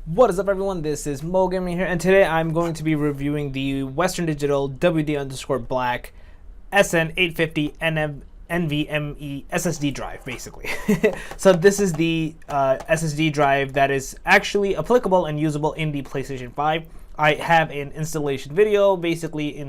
What is up, everyone? This is Mo Gaming here, and today I'm going to be reviewing the Western Digital WD_Black SN850 NVMe SSD drive, basically. So this is the SSD drive that is actually applicable and usable in the PlayStation 5. I have an installation video, basically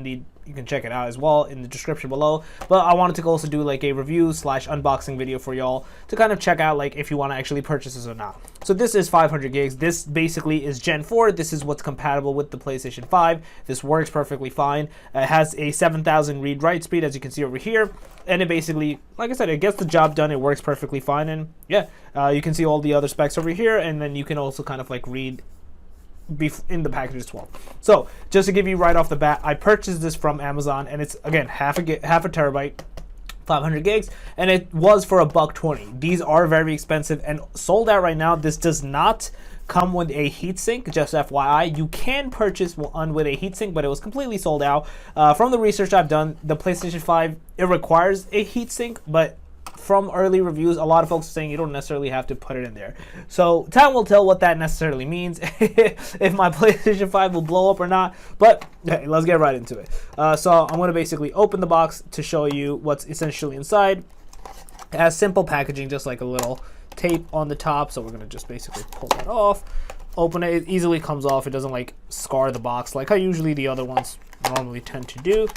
you can check it out as well in the description below, but I wanted to also do like a review / unboxing video for y'all to kind of check out like if you want to actually purchase this or not. So this is 500 gigs. This basically is Gen 4. This is what's compatible with the PlayStation 5. This works perfectly fine. It has a 7,000 read-write speed, as you can see over here, and it basically, like I said, it gets the job done. It works perfectly fine, and yeah, you can see all the other specs over here, and then you can also kind of like read in the package as well. So just to give you right off the bat, I purchased this from Amazon, and it's again half a terabyte, 500 gigs, and it was for $120. These are very expensive and sold out right now. This does not come with a heatsink, just FYI. You can purchase one with a heatsink, but it was completely sold out. From the research I've done, the PlayStation 5, it requires a heatsink, but from early reviews, a lot of folks are saying you don't necessarily have to put it in there. So time will tell what that necessarily means, if my PlayStation 5 will blow up or not. But hey, let's get right into it. So I'm going to basically open the box to show you what's essentially inside. It has simple packaging, just like a little tape on the top. So we're going to just basically pull that off. Open it. It easily comes off. It doesn't like scar the box like how usually the other ones normally tend to do.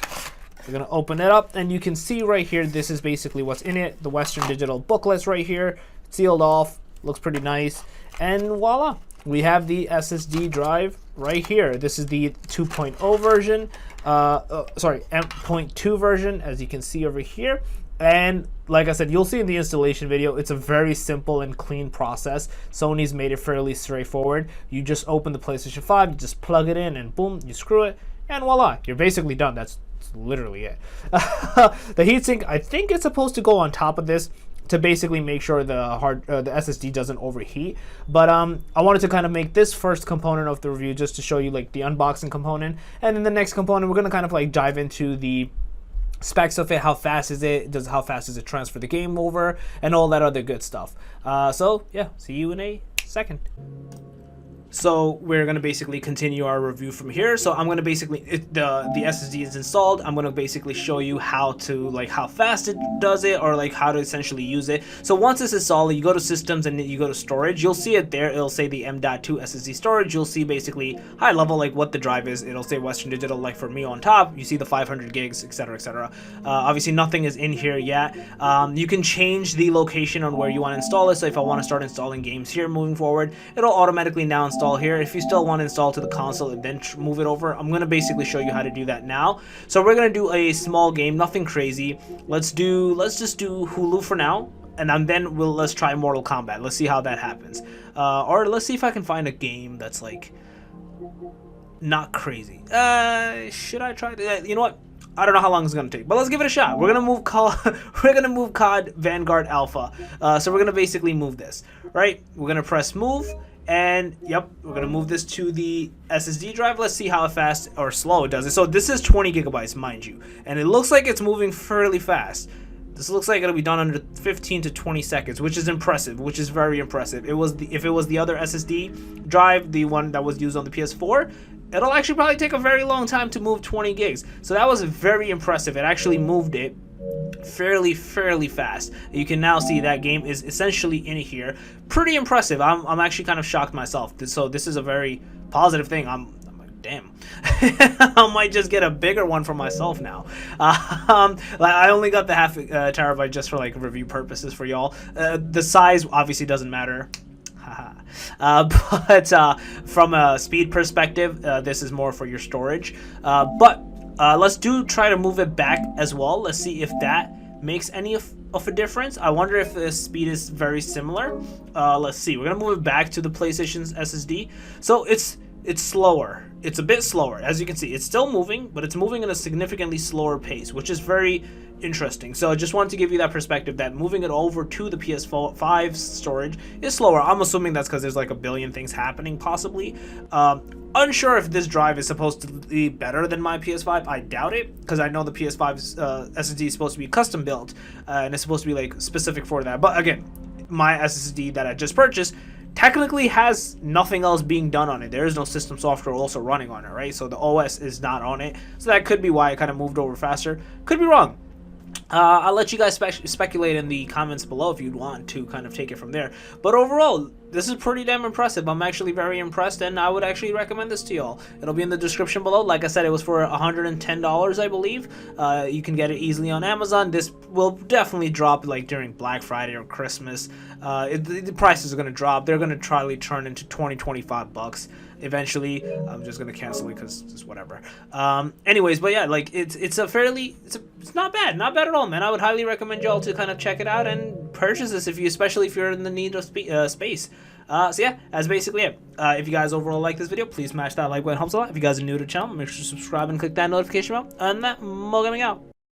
We're going to open it up, and you can see right here, this is basically what's in it. The Western Digital booklets right here, sealed off, looks pretty nice. And voila, we have the SSD drive right here. This is the 2.0 version, M.2 version, as you can see over here. And like I said, you'll see in the installation video, it's a very simple and clean process. Sony's made it fairly straightforward. You just open the PlayStation 5, you just plug it in, and boom, you screw it, and voila, you're basically done. That's literally it. The heatsink, I think it's supposed to go on top of this to basically make sure the SSD doesn't overheat. But I wanted to kind of make this first component of the review just to show you like the unboxing component, and then the next component we're going to kind of like dive into the specs of it. How fast is it? How fast does it transfer the game over, and all that other good stuff. So yeah, see you in a second. So we're going to basically continue our review from here. So I'm going to basically, the SSD is installed. I'm going to basically show you how fast it does it, or like how to essentially use it. So once it's installed, you go to systems and you go to storage. You'll see it there. It'll say the M.2 SSD storage. You'll see basically high level like what the drive is. It'll say Western Digital like for me on top. You see the 500 gigs, etc., etc. Obviously nothing is in here yet. You can change the location on where you want to install it. So if I want to start installing games here moving forward, it'll automatically now install here. If you still want to install to the console and then move it over, I'm going to basically show you how to do that now. So we're going to do a small game, nothing crazy. Let's just do Hulu for now, and then let's try Mortal Kombat. Let's see how that happens. Or let's see if I can find a game that's like not crazy. Should I try that? You know what? I don't know how long it's gonna take, but let's give it a shot. We're gonna move COD Vanguard Alpha. So we're gonna basically move this, right? We're gonna press move. And yep, we're gonna move this to the SSD drive. Let's see how fast or slow it does it. So this is 20 gigabytes, mind you, and it looks like it's moving fairly fast. This looks like it'll be done under 15 to 20 seconds, which is impressive, which is very impressive. If it was the other SSD drive, the one that was used on the PS4, it'll actually probably take a very long time to move 20 gigs. So that was very impressive. It actually moved it fairly fast. You can now see that game is essentially in here. Pretty impressive. I'm actually kind of shocked myself. So this is a very positive thing. I'm like, damn. I might just get a bigger one for myself now. Like I only got the half terabyte just for like review purposes for y'all. The size obviously doesn't matter. But from a speed perspective, this is more for your storage. But let's try to move it back as well. Let's see if that makes any of a difference. I wonder if the speed is very similar. Let's see. We're gonna move it back to the PlayStation's SSD. So it's slower. It's a bit slower. As you can see, it's still moving, but it's moving at a significantly slower pace, which is very interesting. So I just wanted to give you that perspective that moving it over to the PS5 storage is slower. I'm assuming that's because there's like a billion things happening possibly. Unsure if this drive is supposed to be better than my PS5. I doubt it, because I know the PS5's SSD is supposed to be custom built, and it's supposed to be like specific for that. But again, my SSD that I just purchased technically has nothing else being done on it. There is no system software also running on it, right? So the OS is not on it. So that could be why it kind of moved over faster. Could be wrong. I'll let you guys speculate in the comments below if you'd want to kind of take it from there. But overall, this is pretty damn impressive. I'm actually very impressed, and I would actually recommend this to y'all. It'll be in the description below. Like I said, it was for $110, I believe. You can get it easily on Amazon. This will definitely drop like during Black Friday or Christmas. The prices are going to drop. They're going to try to turn into 20-25 bucks eventually. I'm just gonna cancel it because it's whatever. Anyways, but yeah, like it's not bad at all, man. I would highly recommend y'all to kind of check it out and purchase this especially if you're in the need of space. So yeah, that's basically it. If you guys overall like this video, please smash that like button. It helps a lot. If you guys are new to the channel, make sure to subscribe and click that notification bell. And that, Mo Gaming out.